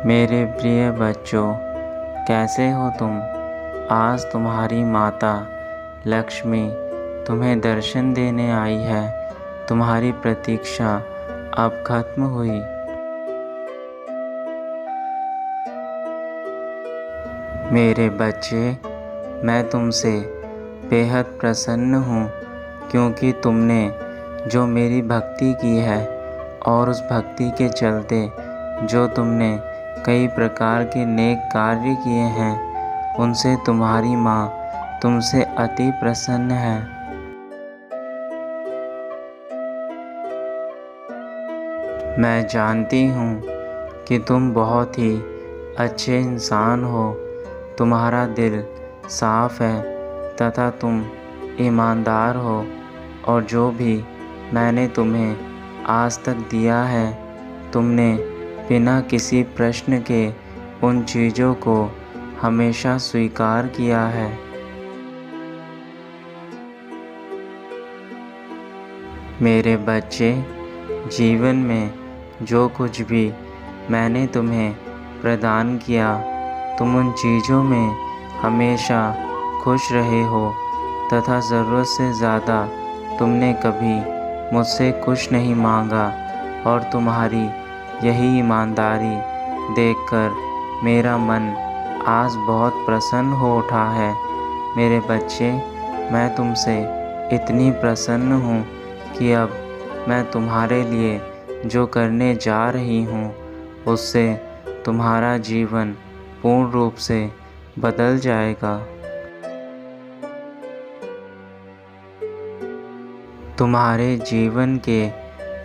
मेरे प्रिय बच्चों, कैसे हो तुम? आज तुम्हारी माता लक्ष्मी तुम्हें दर्शन देने आई है। तुम्हारी प्रतीक्षा अब खत्म हुई। मेरे बच्चे, मैं तुमसे बेहद प्रसन्न हूँ क्योंकि तुमने जो मेरी भक्ति की है और उस भक्ति के चलते जो तुमने कई प्रकार के नेक कार्य किए हैं, उनसे तुम्हारी माँ तुमसे अति प्रसन्न है। मैं जानती हूँ कि तुम बहुत ही अच्छे इंसान हो। तुम्हारा दिल साफ है तथा तुम ईमानदार हो, और जो भी मैंने तुम्हें आज तक दिया है, तुमने बिना किसी प्रश्न के उन चीज़ों को हमेशा स्वीकार किया है। मेरे बच्चे, जीवन में जो कुछ भी मैंने तुम्हें प्रदान किया, तुम उन चीज़ों में हमेशा खुश रहे हो तथा ज़रूरत से ज़्यादा तुमने कभी मुझसे कुछ नहीं मांगा, और तुम्हारी यही ईमानदारी देखकर मेरा मन आज बहुत प्रसन्न हो उठा है। मेरे बच्चे, मैं तुमसे इतनी प्रसन्न हूँ कि अब मैं तुम्हारे लिए जो करने जा रही हूँ, उससे तुम्हारा जीवन पूर्ण रूप से बदल जाएगा। तुम्हारे जीवन के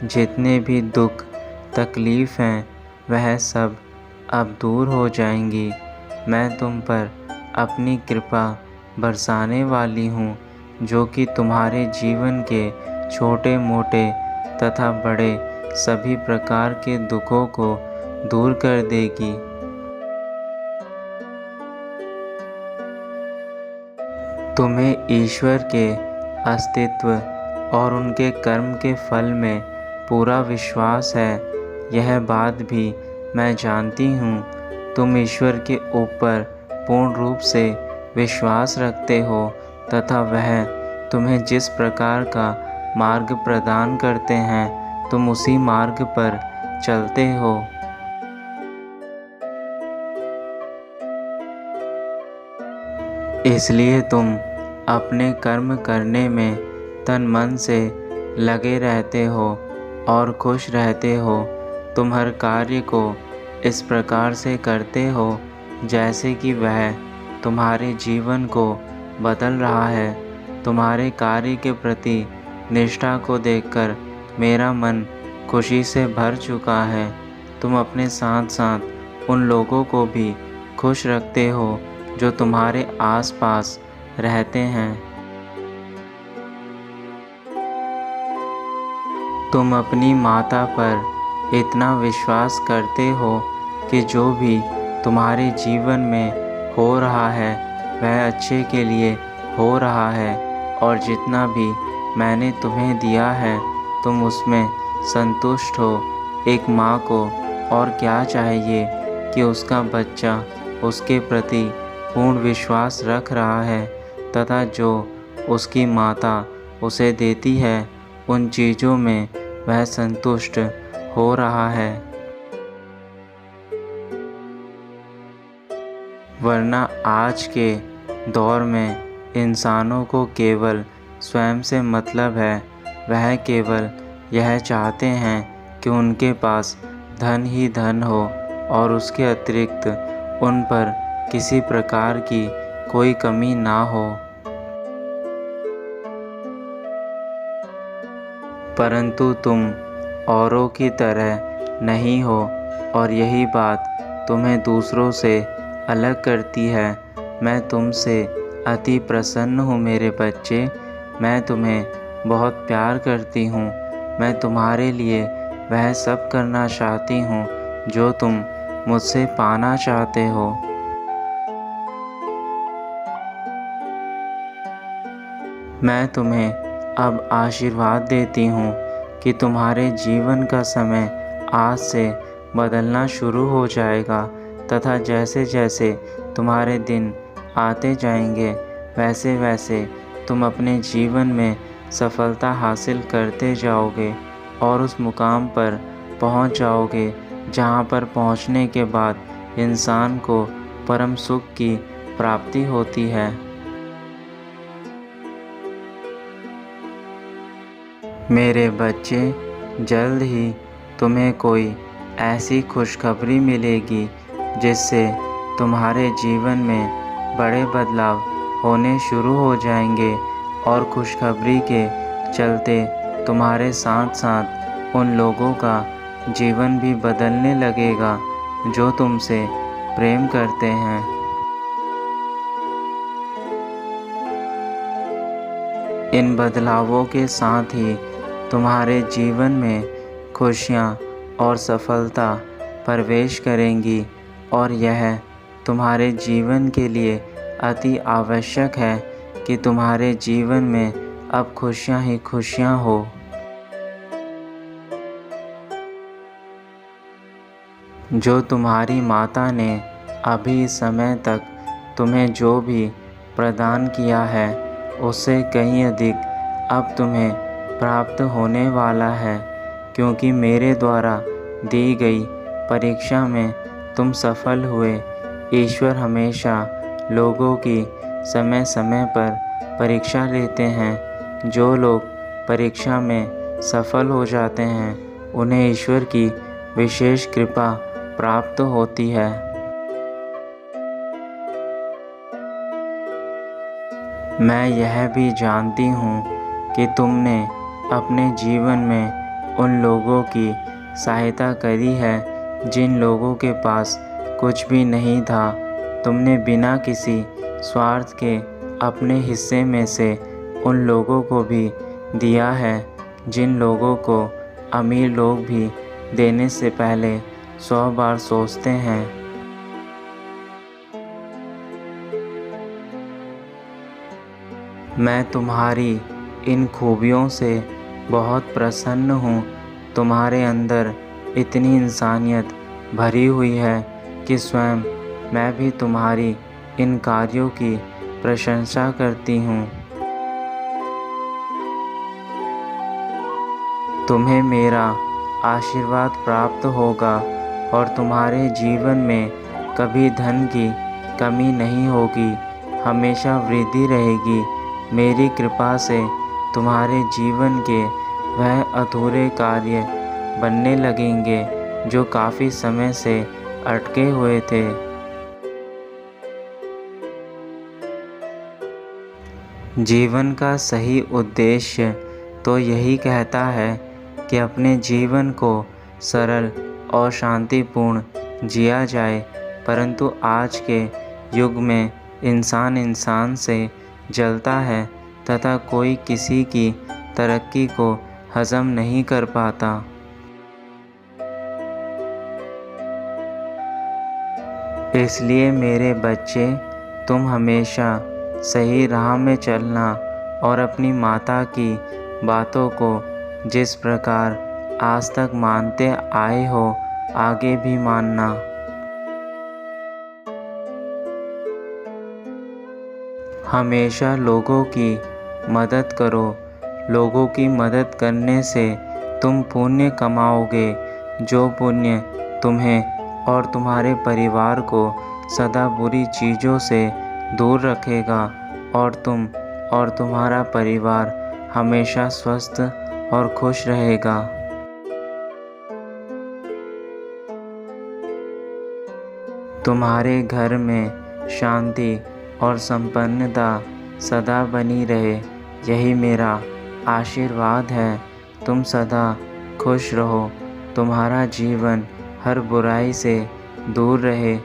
जितने भी दुख तकलीफ़ हैं, वह सब अब दूर हो जाएंगी। मैं तुम पर अपनी कृपा बरसाने वाली हूँ, जो कि तुम्हारे जीवन के छोटे मोटे तथा बड़े सभी प्रकार के दुखों को दूर कर देगी। तुम्हें ईश्वर के अस्तित्व और उनके कर्म के फल में पूरा विश्वास है। यह बात भी मैं जानती हूँ। तुम ईश्वर के ऊपर पूर्ण रूप से विश्वास रखते हो तथा वह तुम्हें जिस प्रकार का मार्ग प्रदान करते हैं, तुम उसी मार्ग पर चलते हो। इसलिए तुम अपने कर्म करने में तन मन से लगे रहते हो और खुश रहते हो। तुम हर कार्य को इस प्रकार से करते हो जैसे कि वह तुम्हारे जीवन को बदल रहा है। तुम्हारे कार्य के प्रति निष्ठा को देखकर मेरा मन खुशी से भर चुका है। तुम अपने साथ साथ उन लोगों को भी खुश रखते हो जो तुम्हारे आसपास रहते हैं। तुम अपनी माता पर इतना विश्वास करते हो कि जो भी तुम्हारे जीवन में हो रहा है, वह अच्छे के लिए हो रहा है, और जितना भी मैंने तुम्हें दिया है, तुम उसमें संतुष्ट हो। एक माँ को और क्या चाहिए कि उसका बच्चा उसके प्रति पूर्ण विश्वास रख रहा है तथा जो उसकी माता उसे देती है, उन चीज़ों में वह संतुष्ट हो रहा है। वरना आज के दौर में इंसानों को केवल स्वयं से मतलब है। वह केवल यह चाहते हैं कि उनके पास धन ही धन हो और उसके अतिरिक्त उन पर किसी प्रकार की कोई कमी ना हो। परंतु तुम औरों की तरह नहीं हो, और यही बात तुम्हें दूसरों से अलग करती है। मैं तुमसे अति प्रसन्न हूँ मेरे बच्चे। मैं तुम्हें बहुत प्यार करती हूँ। मैं तुम्हारे लिए वह सब करना चाहती हूँ जो तुम मुझसे पाना चाहते हो। मैं तुम्हें अब आशीर्वाद देती हूँ कि तुम्हारे जीवन का समय आज से बदलना शुरू हो जाएगा तथा जैसे जैसे तुम्हारे दिन आते जाएंगे वैसे वैसे तुम अपने जीवन में सफलता हासिल करते जाओगे और उस मुकाम पर पहुंच जाओगे जहां पर पहुंचने के बाद इंसान को परम सुख की प्राप्ति होती है। मेरे बच्चे, जल्द ही तुम्हें कोई ऐसी खुशखबरी मिलेगी जिससे तुम्हारे जीवन में बड़े बदलाव होने शुरू हो जाएंगे और खुशखबरी के चलते तुम्हारे साथ साथ उन लोगों का जीवन भी बदलने लगेगा जो तुमसे प्रेम करते हैं। इन बदलावों के साथ ही तुम्हारे जीवन में खुशियाँ और सफलता प्रवेश करेंगी और यह तुम्हारे जीवन के लिए अति आवश्यक है कि तुम्हारे जीवन में अब खुशियाँ ही खुशियाँ हो। जो तुम्हारी माता ने अभी इस समय तक तुम्हें जो भी प्रदान किया है उससे कहीं अधिक अब तुम्हें प्राप्त होने वाला है, क्योंकि मेरे द्वारा दी गई परीक्षा में तुम सफल हुए। ईश्वर हमेशा लोगों की समय समय पर परीक्षा लेते हैं। जो लोग परीक्षा में सफल हो जाते हैं उन्हें ईश्वर की विशेष कृपा प्राप्त होती है। मैं यह भी जानती हूँ कि तुमने अपने जीवन में उन लोगों की सहायता करी है जिन लोगों के पास कुछ भी नहीं था। तुमने बिना किसी स्वार्थ के अपने हिस्से में से उन लोगों को भी दिया है जिन लोगों को अमीर लोग भी देने से पहले 100 बार सोचते हैं। मैं तुम्हारी इन खूबियों से बहुत प्रसन्न हूँ। तुम्हारे अंदर इतनी इंसानियत भरी हुई है कि स्वयं मैं भी तुम्हारी इन कार्यों की प्रशंसा करती हूँ। तुम्हें मेरा आशीर्वाद प्राप्त होगा और तुम्हारे जीवन में कभी धन की कमी नहीं होगी, हमेशा वृद्धि रहेगी। मेरी कृपा से तुम्हारे जीवन के वह अधूरे कार्य बनने लगेंगे जो काफ़ी समय से अटके हुए थे। जीवन का सही उद्देश्य तो यही कहता है कि अपने जीवन को सरल और शांतिपूर्ण जिया जाए, परंतु आज के युग में इंसान से जलता है तथा कोई किसी की तरक्की को हजम नहीं कर पाता। इसलिए मेरे बच्चे, तुम हमेशा सही राह में चलना और अपनी माता की बातों को जिस प्रकार आज तक मानते आए हो आगे भी मानना। हमेशा लोगों की मदद करो। लोगों की मदद करने से तुम पुण्य कमाओगे, जो पुण्य तुम्हें और तुम्हारे परिवार को सदा बुरी चीज़ों से दूर रखेगा और तुम और तुम्हारा परिवार हमेशा स्वस्थ और खुश रहेगा। तुम्हारे घर में शांति और संपन्नता सदा बनी रहे, यही मेरा आशीर्वाद है। तुम सदा खुश रहो, तुम्हारा जीवन हर बुराई से दूर रहे,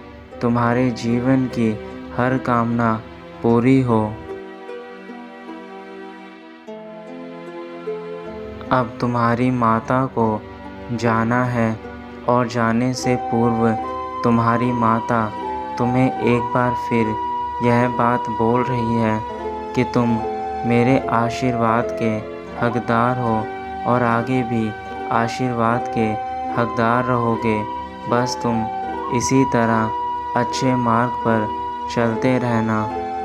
तुम्हारे जीवन की हर कामना पूरी हो। अब तुम्हारी माता को जाना है और जाने से पूर्व तुम्हारी माता तुम्हें एक बार फिर यह बात बोल रही है कि तुम मेरे आशीर्वाद के हकदार हो और आगे भी आशीर्वाद के हकदार रहोगे। बस तुम इसी तरह अच्छे मार्ग पर चलते रहना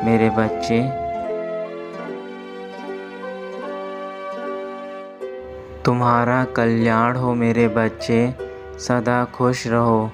मेरे बच्चे। तुम्हारा कल्याण हो मेरे बच्चे, सदा खुश रहो।